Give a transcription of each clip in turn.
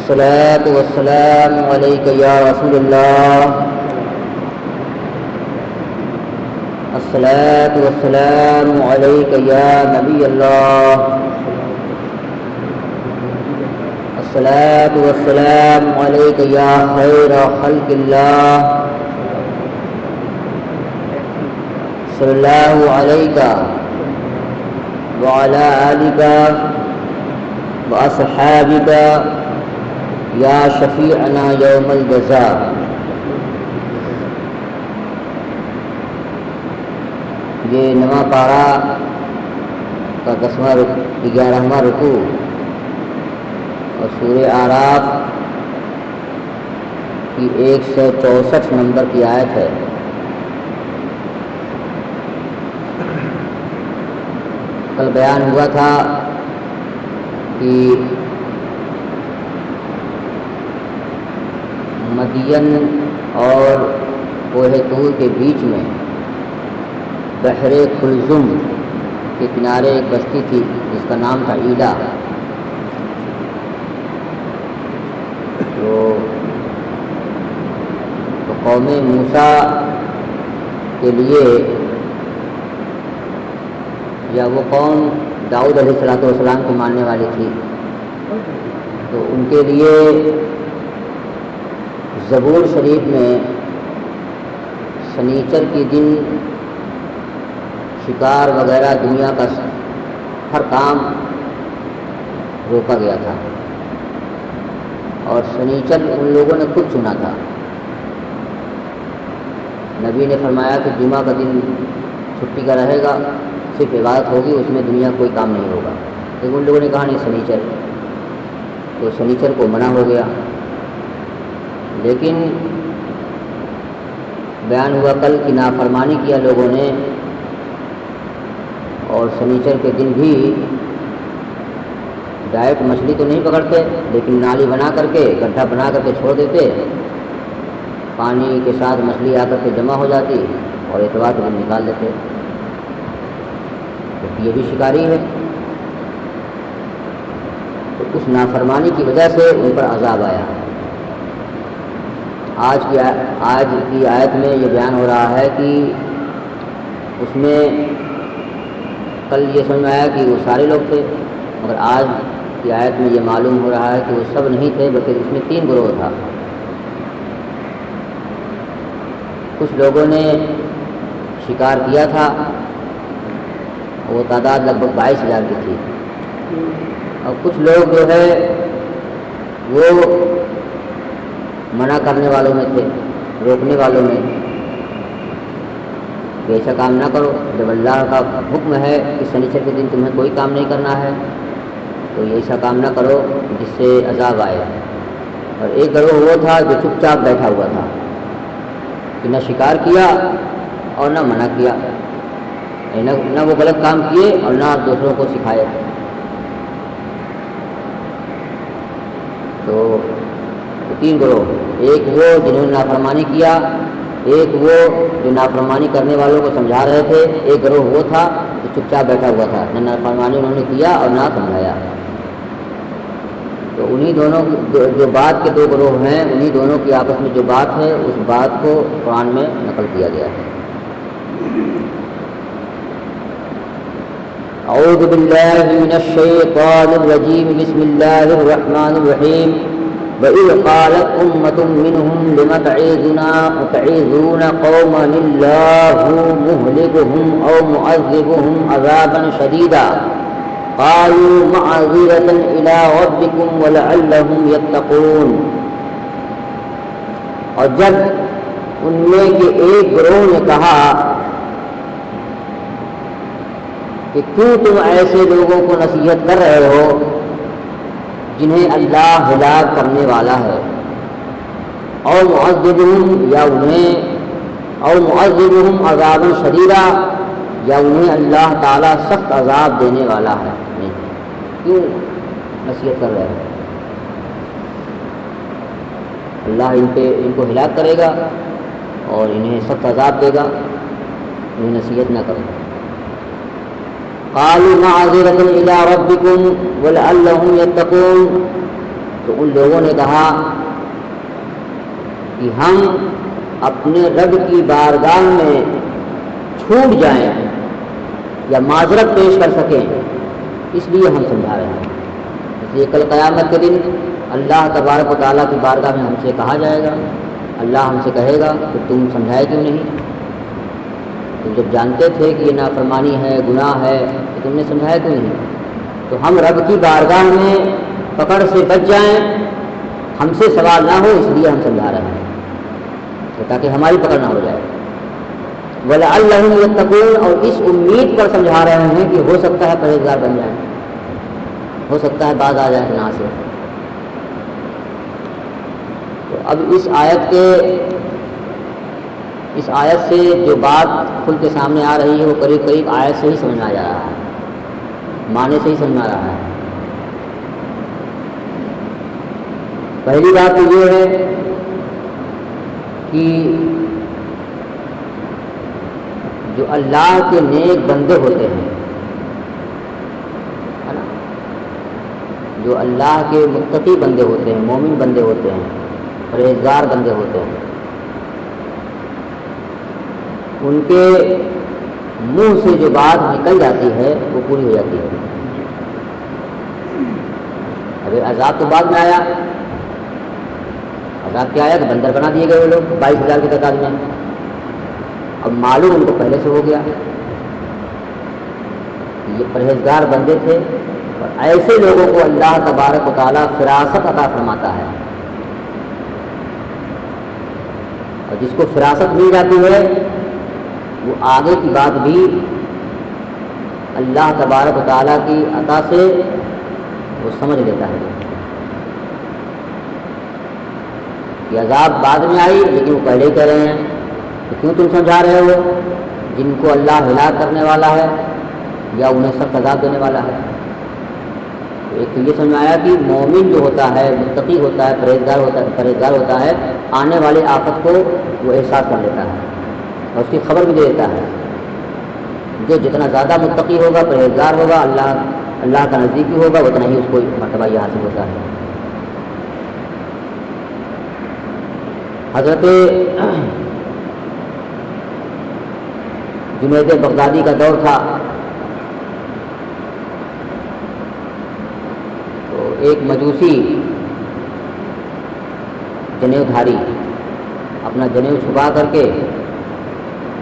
الصلاة والسلام عليك يا رسول الله. الصلاة والسلام عليك يا نبي الله. الصلاة والسلام عليك يا خير خلق الله. صلى الله عليك وعلى آلك وأصحابك یا شفیعنا یوم الجزاء. یہ نواں پارہ کا 11واں رکوع اور سورہ اعراف کی 164 نمبر کی آیت ہے. کل بیان ہوا تھا کہ مدین اور کوہ طور کے بیچ میں بحر کلزم کے کنارے ایک بستی تھی جس کا نام تھا ایلا. تو قوم موسیٰ کے لیے یا وہ قوم داؤد علیہ السلام کی ماننے والی تھی، تو ان کے لیے زبور شریف میں سنیچر کے دن شکار وغیرہ دنیا کا ہر کام روکا گیا تھا، اور سنیچر ان لوگوں نے خود چنا تھا. نبی نے فرمایا کہ جمعہ کا دن چھٹی کا رہے گا، صرف عبادت ہوگی، اس میں دنیا کوئی کام نہیں ہوگا. لیکن ان لوگوں نے کہا نہیں سنیچر، تو سنیچر کو منع ہو گیا. لیکن بیان ہوا کل کی نافرمانی کیا لوگوں نے، اور سنیچر کے دن بھی ڈائریکٹ مچھلی تو نہیں پکڑتے، لیکن نالی بنا کر کے گڈھا بنا کر کے چھوڑ دیتے، پانی کے ساتھ مچھلی آ کر کے جمع ہو جاتی اور اتوار کے دن نکال دیتے. تو یہ بھی شکاری ہے. تو اس نافرمانی کی وجہ سے ان پر عذاب آیا. آج کی آیت میں یہ بیان ہو رہا ہے کہ اس میں کل یہ سمجھ میں آیا کہ وہ سارے لوگ تھے، مگر آج کی آیت میں یہ معلوم ہو رہا ہے کہ وہ سب نہیں تھے، بلکہ اس میں 3 گروہ تھا. کچھ لوگوں نے شکار کیا تھا، وہ تعداد لگ بھگ 22,000 کی تھی، اور کچھ لوگ جو ہے وہ منع کرنے والوں میں تھے، روکنے والوں میں کہ ایسا کام نہ کرو. جب اللہ کا حکم ہے کہ سنیچر کے دن تمہیں کوئی کام نہیں کرنا ہے تو یہ ایسا کام نہ کرو جس سے عذاب آئے. اور ایک گروہ وہ تھا جو چپ چاپ بیٹھا ہوا تھا کہ نہ شکار کیا اور نہ منع کیا، نہ وہ غلط کام کیے اور نہ دوسروں کو سکھائے. تو 3 گروہ، ایک وہ جنہوں نے نافرمانی کیا، ایک وہ جو نافرمانی کرنے والوں کو سمجھا رہے تھے، ایک گروہ وہ تھا جو چپ چاپ بیٹھا ہوا تھا، نہ نافرمانی انہوں نے کیا اور نہ سمجھایا. تو انہی دونوں جو بات کے 2 گروہ ہیں، انہی دونوں کی آپس میں جو بات ہے اس بات کو قرآن میں نقل کیا گیا ہے. اعوذ باللہ من الشیطان الرجیم، بسم اللہ الرحمن الرحیم. وَإِذْ قَالَتْ أُمَّةٌ مِّنْهُمْ لِمَ تَعِظُونَ قَوْمًا اللَّهُ مُهْلِكُهُمْ أَوْ مُعَذِّبُهُمْ عَذَابًا شَدِيدًا قَالُوا مَعْذِرَةً إِلَىٰ رَبِّكُمْ وَلَعَلَّهُمْ يَتَّقُونَ. اور جب ان میں کے ایک گروہ نے کہا کہ کیوں تم ایسے لوگوں کو نصیحت کر رہے ہو جنہیں اللہ ہلاک کرنے والا ہے، اور معذبہم یا انہیں، اور معذبہم عذابا شدیدا یا انہیں اللہ تعالیٰ سخت عذاب دینے والا ہے، کیوں نصیحت کر رہے ہیں؟ اللہ ان کو ہلاک کرے گا اور انہیں سخت عذاب دے گا، انہیں نصیحت نہ کرو. قالوا معذرة إلى ربكم ولعلهم يتقون. تو ان لوگوں نے کہا کہ ہم اپنے رب کی بارگاہ میں چھوٹ جائیں یا معذرت پیش کر سکیں، اس لیے ہم سمجھا رہے ہیں۔ اس لیے کل قیامت کے دن اللہ تبارک و تعالیٰ کی بارگاہ میں ہم سے کہا جائے گا، اللہ ہم سے کہے گا کہ تم سمجھائے کیوں نہیں؟ تم جب جانتے تھے کہ یہ نافرمانی ہے، گناہ ہے، تو تم نے سمجھایا کیوں نہیں؟ تو ہم رب کی بارگاہ میں پکڑ سے بچ جائیں، ہم سے سوال نہ ہو، اس لیے ہم سمجھا رہے ہیں تاکہ ہماری پکڑ نہ ہو جائے۔ وَلَعَلَّهُمْ يَتَّقُونَ، اور اس امید پر سمجھا رہے ہیں کہ ہو سکتا ہے پرہیزگار بن جائیں، ہو سکتا ہے باز آ جائے گناہ سے۔ تو اب اس آیت سے جو بات کھل کے سامنے آ رہی ہے وہ قریب قریب آیت سے ہی سمجھ میں آ جا رہا ہے، معنی سے ہی سمجھ میں آ رہا ہے۔ پہلی بات تو یہ ہے کہ جو اللہ کے نیک بندے ہوتے ہیں، جو اللہ کے متقی بندے ہوتے ہیں، مومن بندے ہوتے ہیں، پرہیزگار بندے ہوتے ہیں، ان کے منہ سے جو بات نکل جاتی ہے وہ پوری ہو جاتی ہے۔ ابھی عذاب تو بعد میں آیا، عذاب کیا آیا کہ بندر بنا دیے گئے وہ لوگ 22,000 کی تعداد میں۔ اب معلوم ان کو پہلے سے ہو گیا یہ پرہیزگار بندے تھے، اور ایسے لوگوں کو اللہ تبارک و تعالیٰ فراست عطا فرماتا ہے، اور جس کو فراست مل جاتی ہے وہ آگے کی بات بھی اللہ تبارک و تعالیٰ کی عطا سے وہ سمجھ لیتا ہے کہ عذاب بعد میں آئی لیکن وہ پہلے ہی کہہ رہے ہیں کہ کیوں تم سمجھا رہے ہو جن کو اللہ ہلاک کرنے والا ہے یا انہیں سخت عذاب دینے والا ہے۔ تو ایک تو یہ سمجھ آیا کہ مومن جو ہوتا ہے، متقی ہوتا ہے، پرہیزگار ہوتا ہے، آنے والے آفت کو وہ احساس کر لیتا ہے اور اس کی خبر بھی دے دیتا ہے۔ جو جتنا زیادہ متقی ہوگا، پرہیزگار ہوگا، اللہ کا نزدیکی ہوگا، اتنا ہی اس کو مرتبہ یہ حاصل ہوتا ہے۔ حضرت جنید بغدادی کا دور تھا، تو ایک مجوسی جنیو دھاری اپنا جنیو چھپا کر کے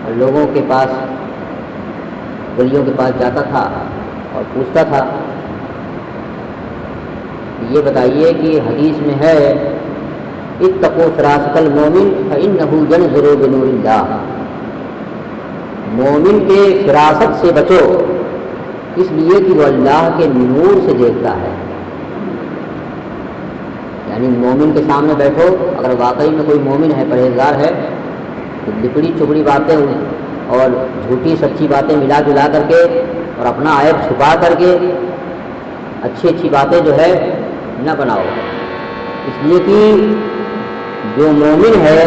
اور لوگوں کے پاس، گلیوں کے پاس جاتا تھا اور پوچھتا تھا یہ بتائیے کہ حدیث میں ہے اتقوا فراست المومن فإنه ينظر بنور اللہ، مومن کے فراست سے بچو اس لیے کہ وہ اللہ کے نور سے دیکھتا ہے۔ یعنی مومن کے سامنے بیٹھو، اگر واقعی میں کوئی مومن ہے، پرہیزگار ہے، تو لکڑی چپڑی باتیں اور جھوٹی سچی باتیں ملا جلا کر کے اور اپنا عیب چھپا کر کے اچھی اچھی باتیں جو ہے نہ بناؤ، اس لیے کہ جو مومن ہے،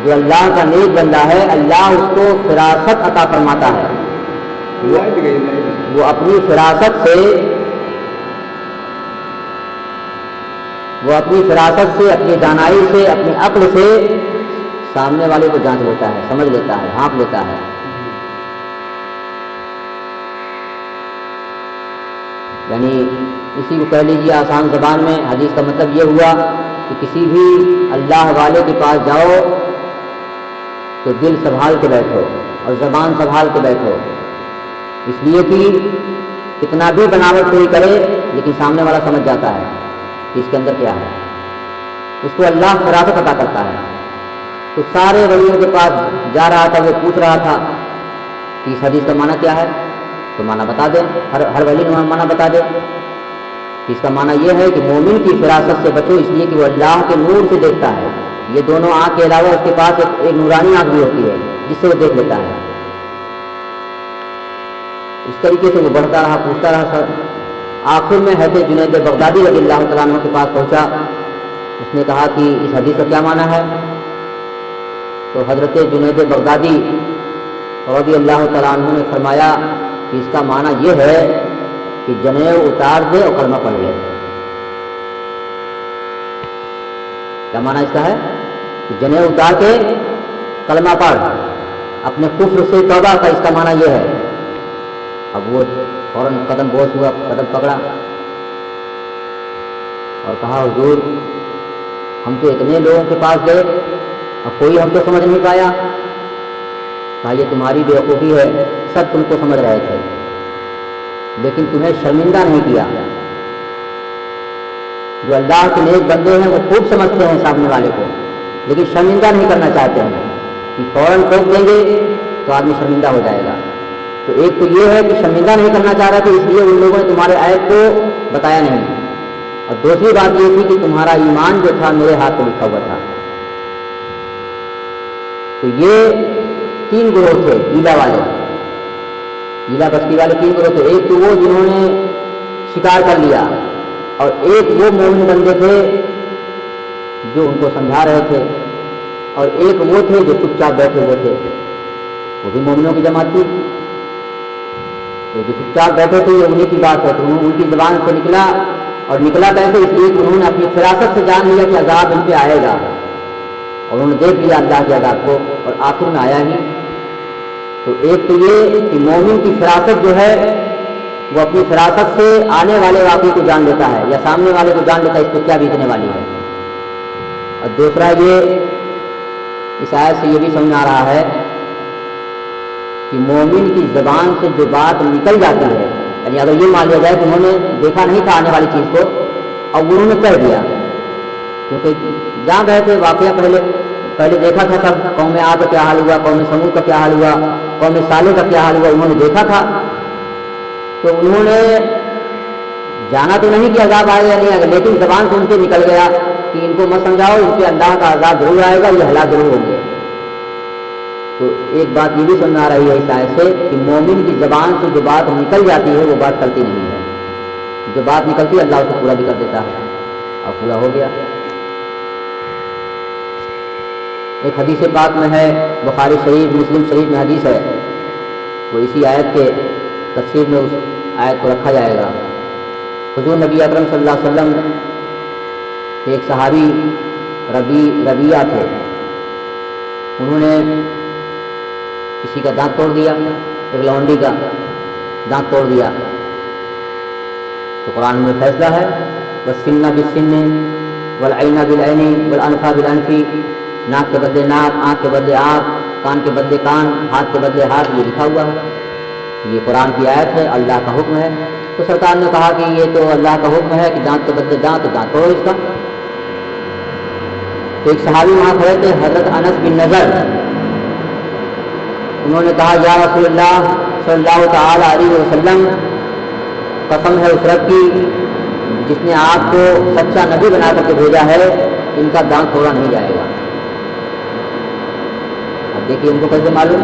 جو اللہ کا نیک بندہ ہے، اللہ اس کو فراست عطا فرماتا ہے۔ وہ اپنی فراست سے، اپنی دانائی سے، اپنی عقل سے سامنے والے کو جانچ لیتا ہے، سمجھ لیتا ہے، ہانپ لیتا ہے۔ یعنی اسی کو کہہ لیجیے آسان زبان میں، حدیث کا مطلب یہ ہوا کہ کسی بھی اللہ والے کے پاس جاؤ تو دل سنبھال کے بیٹھو اور زبان سنبھال کے بیٹھو، اس لیے کہ کتنا بھی بناوٹ کوئی کرے لیکن سامنے والا سمجھ جاتا ہے کہ اس کے اندر کیا ہے، اس کو اللہ فراست عطا کرتا ہے۔ تو سارے ولیوں کے پاس جا رہا تھا، وہ پوچھ رہا تھا کہ اس حدیث کا معنی کیا ہے، تو معنی بتا دے، ہر ولی نے معنی بتا دے۔ اس کا معنی یہ ہے کہ مومن کی فراست سے بچو اس لیے کہ وہ اللہ کے نور سے دیکھتا ہے۔ یہ دونوں آنکھ کے علاوہ اس کے پاس ایک نورانی آنکھ بھی ہوتی ہے جس سے وہ دیکھ لیتا ہے۔ اس طریقے سے وہ بڑھتا رہا، پوچھتا رہا، آخر میں حضرت جنید بغدادی رضی اللہ تعالیٰ عنہ کے پاس پہنچا۔ اس نے کہا کہ اس حدیث کا کیا معنی ہے؟ تو حضرت جنید بغدادی رضی اللہ تعالیٰ عنہ نے فرمایا کہ اس کا معنی یہ ہے کہ جنیو اتار دے اور کلمہ پڑھ لے۔ کیا معنی اس کا ہے کہ جنیں اتار کے کلمہ پڑھ، اپنے کفر سے توبہ کا، اس کا معنی یہ ہے۔ اب وہ فوراً قدم بوس ہوا، قدم پکڑا اور کہا حضور ہم تو اتنے لوگوں کے پاس گئے، اب کوئی ہم کو سمجھ نہیں پایا۔ کہا یہ تمہاری بیوقوفی ہے، سب تم کو سمجھ رہے تھے لیکن تمہیں شرمندہ نہیں کیا۔ جو اللہ کے نیک بندے ہیں وہ خوب سمجھتے ہیں سامنے والے کو، لیکن شرمندہ نہیں کرنا چاہتے ہیں کہ فوراً ٹوک دیں گے تو آدمی شرمندہ ہو جائے گا۔ تو ایک تو یہ ہے کہ شرمندہ نہیں کرنا چاہ رہا تھا، اس لیے ان لوگوں نے تمہارے عیب کو بتایا نہیں، اور دوسری بات یہ تھی کہ تمہارا ایمان جو تھا میرے ہاتھ میں لکھا ہوا تھا۔ تو یہ 3 گروہ تھے ایلا والے، ایلا بستی والے 3 گروہ تھے۔ ایک تو وہ جنہوں نے شکار کر لیا، اور ایک وہ مومن بندے تھے جو ان کو سمجھا رہے تھے، اور ایک وہ تھے جو چپ چاپ بیٹھے ہوئے تھے، وہ بھی مومنوں کی جماعت تھی۔ جو چپ چاپ بیٹھے تھے یہ انہیں کی بات ہے، تو ان کی زبان سے نکلا، اور نکلا کیسے؟ اس لیے کہ انہوں نے اپنی فراست سے جان لیا کہ عذاب ان پہ آئے گا، اور انہوں نے دیکھ لیا اللہ کے عذاب کو، اور آخر میں آیا ہی۔ تو ایک تو یہ کہ مومن کی فراست جو ہے وہ اپنی فراست سے آنے والے واقعے کو جان لیتا ہے، یا سامنے والے کو جان لیتا ہے اس پہ کیا بیتنے والی ہے۔ اور دوسرا یہ اس آیت سے یہ بھی سمجھ آ رہا ہے کہ مومن کی زبان سے جو بات نکل جاتی ہے، یعنی اگر یہ مان لیا جائے کہ انہوں نے دیکھا نہیں تھا آنے والی چیز کو، اب انہوں نے کہہ دیا، کیونکہ جہاں گئے تھے واقعہ پہلے دیکھا تھا سب، قوم عاد کا کیا حال ہوا، قوم سمود کا کیا حال ہوا، قوم صالح کا کیا حال ہوا، انہوں نے دیکھا تھا۔ تو انہوں نے جانا تو نہیں کہ عذاب آئے یا نہیں آئے، لیکن زبان سے ان سے نکل گیا کہ ان کو مت سمجھاؤ، ان پہ اللہ کا عذاب ضرور آئے گا، یہ ہلاک ضرور ہوں گے۔ تو ایک بات یہ بھی سمجھ آ رہی ہے اس آیت سے کہ مومن کی زبان سے جو بات نکل جاتی ہے وہ بات چلتی نہیں ہے، جو بات نکلتی ہے اللہ اسے پورا بھی کر دیتا ہے، اور پورا ہو گیا۔ ایک حدیث پاک میں ہے، بخاری شریف مسلم شریف میں حدیث ہے، وہ اسی آیت کے تفسیر میں اس آیت کو رکھا جائے گا۔ حضور نبی اکرم صلی اللہ علیہ وسلم ایک صحابی ربیعہ تھے، انہوں نے کسی کا دانت توڑ دیا، ایک لونڈی کا دانت توڑ دیا، تو قرآن میں فیصلہ ہے والسن بالسن والعین بالعین والانف بالانف، ناک کے بدلے ناک، آنکھ کے بدلے آنکھ، کان کے بدلے کان، ہاتھ کے بدلے ہاتھ، یہ لکھا ہوا ہے، یہ قرآن کی آیت ہے، اللہ کا حکم ہے۔ تو سرکار نے کہا کہ یہ تو اللہ کا حکم ہے کہ دانت کے بدلے دانت، دانت توڑو اس کا۔ تو ایک صحابی وہاں کھڑے تھے حضرت انس بن نضر، انہوں نے کہا یا رسول اللہ صلی اللہ تعالی علیہ وسلم، قسم ہے اس رب کی جس نے آپ کو سچا نبی بنا کر کے بھیجا ہے، ان کا دانت توڑا نہیں جائے گا۔ اب دیکھیے ان کو کیسے معلوم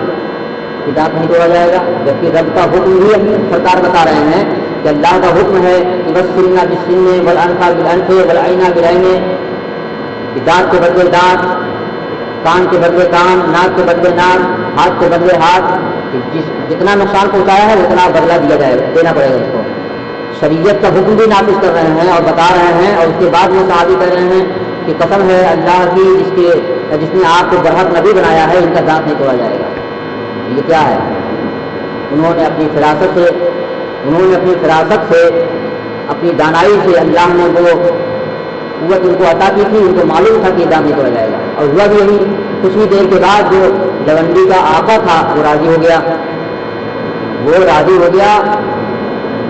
کہ دانت نہیں توڑا جائے گا، جبکہ رب کا حکم بھی سرکار بتا رہے ہیں کہ اللہ کا حکم ہے کہ بس سننا بالسن والانف بالانف والعین بالعین، کہ دانت کے بدلے دانت، کان کے بدلے کان، ناک کے بدلے ناک، ہاتھ کے بدلے ہاتھ، کہ جتنا نقصان پہنچایا ہے اتنا بدلہ دینا پڑے گا اس کو۔ شریعت کا حکم بھی نافذ کر رہے ہیں اور بتا رہے ہیں، اور اس کے بعد وہ صحابی کہہ رہے ہیں کہ قسم ہے اللہ کی جس نے آپ کو برحق نبی بنایا ہے، ان کا دانت نہیں توڑا جائے گا۔ یہ کیا ہے؟ انہوں نے اپنی فراست سے اپنی دانائی سے اللہ نے وہ قوت ان کو عطا کی تھی، ان کو معلوم تھا کہ یہ دانت نہیں توڑا جائے گا، اور ہوا بھی یہی۔ کچھ ہی دیر کے بعد جو لونڈی کا آقا تھا وہ راضی ہو گیا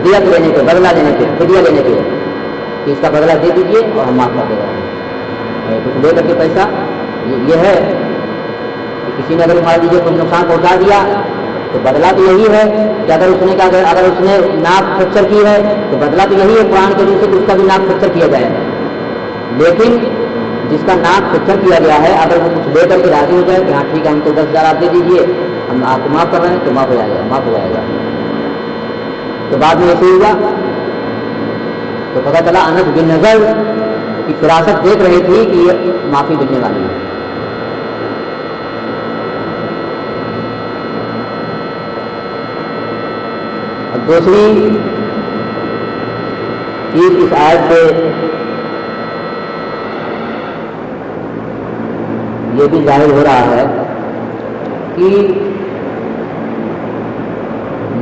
دیت لینے پہ، بدلہ لینے پہ، فدیہ لینے پہ، کہ اس کا بدلہ دے دیجیے اور ہم معاف کر دے گا، کچھ دے کر کے پیسہ۔ یہ ہے کہ کسی نے اگر مان لیجیے کچھ نقصان پہنچا دیا تو بدلہ تو یہی ہے کہ اگر اس نے ناک فریکچر کی ہے تو بدلہ تو یہی ہے قرآن کے روح سے کہ اس کا بھی ناک فریکچر کیا جائے۔ لیکن جس کا ناک فریکچر کیا گیا ہے اگر وہ کچھ لے کر کے راضی ہو جائے کہ ہاں ٹھیک ہے ہم تو 10,000 آپ دے دیجیے، ہم آپ کو معاف کر رہے ہیں، تو معاف ہو جائے گا۔ تو بعد میں ایسے ہی ہوا تو پتہ چلا انس بن نضر کی فراست دیکھ رہی تھی کہ یہ معافی ملنے والی ہے۔ اور دوسری چیز اس آیت سے یہ بھی ظاہر ہو رہا ہے کہ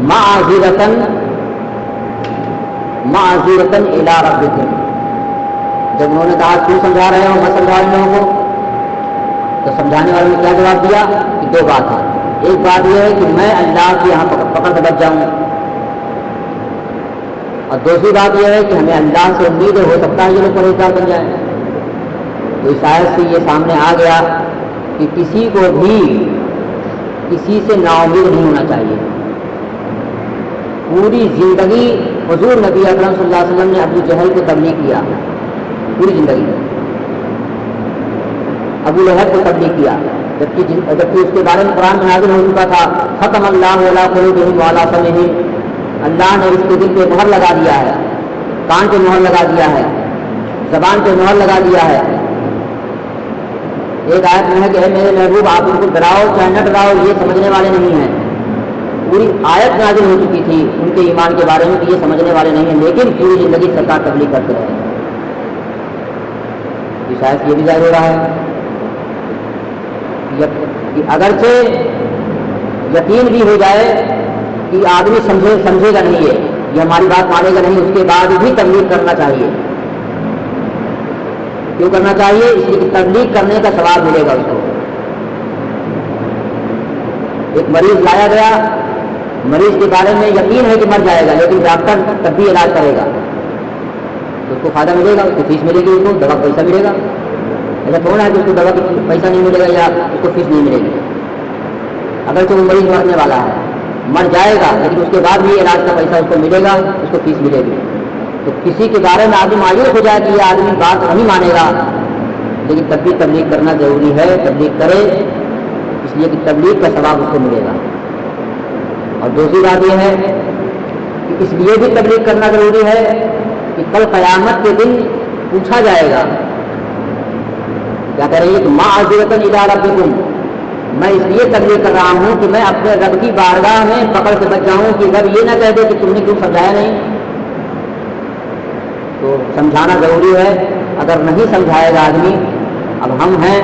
معذرتاً الی ربکم، جب انہوں نے کہا کیوں سمجھا رہے ہو، میں سمجھا رہے لوگوں کو، تو سمجھانے والے نے کیا جواب دیا کہ دو بات ہے. ایک بات یہ ہے کہ میں اللہ کے یہاں پکڑ سے بچ جاؤں، اور دوسری بات یہ ہے کہ ہمیں اللہ سے امید ہو سکتا ہے یہ لوگ پرہیزگار بن جائیں. تو اس آیت سے یہ سامنے آ گیا کہ کسی کو بھی کسی سے نا امید نہیں ہونا چاہیے. پوری زندگی حضور نبی اکرم صلی اللہ علیہ وسلم نے ابو جہل کو تبلیغ کیا، پوری زندگی ابو لہب کو تبلیغ کیا، جبکہ اس کے بارے میں قرآن میں نازل ہو چکا تھا ختم اللہ علی قلوبہم وعلی سمعہم، اللہ نے اس کے دل پہ مہر لگا دیا ہے، کان پہ مہر لگا دیا ہے، زبان پہ مہر لگا دیا ہے. ایک آیت میں ہے کہ اے میرے محبوب آپ ان کو ڈراؤ چاہے نہ ڈراؤ یہ سمجھنے والے نہیں ہیں. پوری آیت نازل ہو چکی تھی ان کے ایمان کے بارے میں کہ یہ سمجھنے والے نہیں ہیں، لیکن پوری زندگی سرکار تبلیغ کرتے رہے. اس آیت یہ بھی ظاہر ہو رہا ہے کہ اگرچہ یقین بھی ہو جائے کہ آدمی سمجھے گا نہیں، یہ ہماری بات مانے گا نہیں، اس کے بعد بھی تبلیغ کرنا چاہیے. کیوں کرنا چاہیے؟ اس لیے کہ تبلیغ کرنے کا ثواب ملے گا اس کو. ایک مریض لایا گیا، مریض کے بارے میں یقین ہے کہ مر جائے گا، لیکن ڈاکٹر تب بھی علاج کرے گا تو اس کو فائدہ ملے گا، اس کو فیس ملے گی، اس کو دوا پیسہ ملے گا. ایسا تھوڑا ہے کہ اس کو دوا کی پیسہ نہیں ملے گا یا اس کو فیس نہیں ملے گی. اگرچہ وہ مریض مرنے والا ہے، مر جائے گا، لیکن اس کے بعد بھی علاج کا پیسہ اس کو ملے گا، اس کو فیس ملے گی. تو کسی کے بارے میں آدمی مایوس ہو جائے کہ یہ آدمی بات نہیں مانے گا، لیکن تب بھی تبلیغ کرنا ضروری ہے. تبلیغ کرے اس لیے کہ تبلیغ کا ثواب اس کو ملے گا. اور دوسری بات یہ ہے کہ اس لیے بھی تبلیغ کرنا ضروری ہے کہ کل قیامت کے دن پوچھا جائے گا، کیا کہہ رہی ہے کہ معذرتاً الی ربکم، میں اس لیے تبلیغ کر رہا ہوں کہ میں اپنے رب کی بارگاہ میں پکڑ سے بچ جاؤں کہ رب یہ نہ کہہ دے کہ تم نے کیوں سمجھایا نہیں. تو سمجھانا ضروری ہے. اگر نہیں سمجھائے گا آدمی، اب ہم ہیں،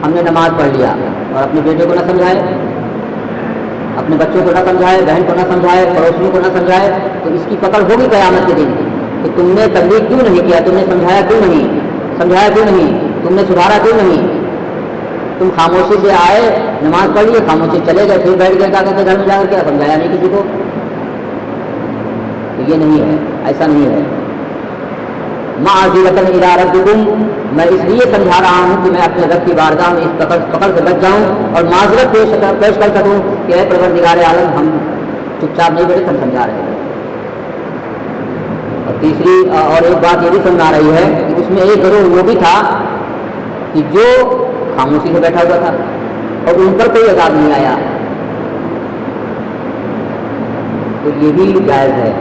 ہم نے نماز پڑھ لیا اور اپنے بیٹے کو نہ سمجھائے، اپنے بچوں کو نہ سمجھائے، بہن کو نہ سمجھائے، پڑوسیوں کو نہ سمجھائے، تو اس کی پکڑ ہوگی قیامت کے دن کہ تم نے تبلیغ کیوں نہیں کیا، تم نے سمجھایا کیوں نہیں، سمجھایا کیوں نہیں، تم نے سدھارا کیوں نہیں. تم خاموشی سے آئے، نماز پڑھ لیے، خاموشی چلے گئے، پھر بیٹھ گئے کہتے گھر میں جا کر کے سمجھایا نہیں کسی کو. تو یہ نہیں ہے، ایسا نہیں ہے. معذرتاً الی ربکم، میں اس لیے سمجھا رہا ہوں کہ میں اپنے رب کی بارگاہ میں اس پکڑ سے بچ جاؤں اور معذرت پیش کر سکوں کہ اے پروردگار عالم، ہم چپ چاپ نہیں بیٹھے، ہم سمجھا رہے ہیں. اور تیسری اور ایک بات یہ بھی سمجھ آ رہی ہے کہ اس میں ایک گروہ وہ بھی تھا کہ جو خاموشی سے بیٹھا ہوا تھا اور ان پر کوئی عذاب نہیں آیا. تو یہ بھی جائز ہے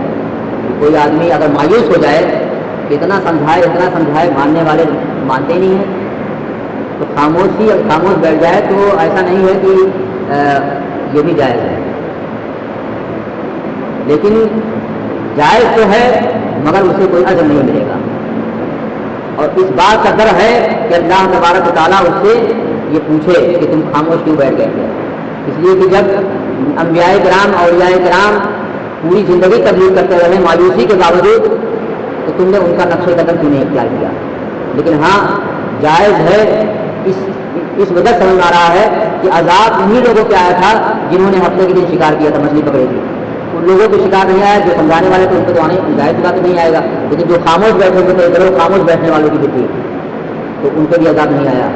کہ کوئی آدمی اگر مایوس ہو جائے، اتنا سمجھائے ماننے والے مانتے ہی نہیں ہیں، تو خاموش بیٹھ جائے، تو ایسا نہیں ہے کہ یہ بھی جائز ہے. لیکن جائز تو ہے مگر اسے کوئی اجر نہیں ملے گا. اور اس بات کا ڈر ہے کہ اللہ تبارک و تعالیٰ اس سے یہ پوچھے کہ تم خاموش کیوں بیٹھ گئے تھے. اس لیے کہ جب انبیاء کرام اولیاء کرام پوری زندگی تبلیغ کرتے رہے مایوسی کے باوجود، تو تم نے ان کا نقش قدم کیوں نہیں اختیار کیا. لیکن ہاں جائز ہے، اس وجہ سمجھ آ رہا ہے کہ عذاب انہیں لوگوں پہ آیا تھا جنہوں نے ہفتے کے دن شکار کیا تھا، مچھلی پکڑی تھی. ان لوگوں کو شکار نہیں آیا، جو سمجھانے والے تھے ان کو تو آنے ظاہر بات نہیں آئے گا. لیکن جو خاموش بیٹھے ہوئے تھے، خاموش بیٹھنے والوں کی بھی تھی، تو ان کو بھی عذاب نہیں آیا.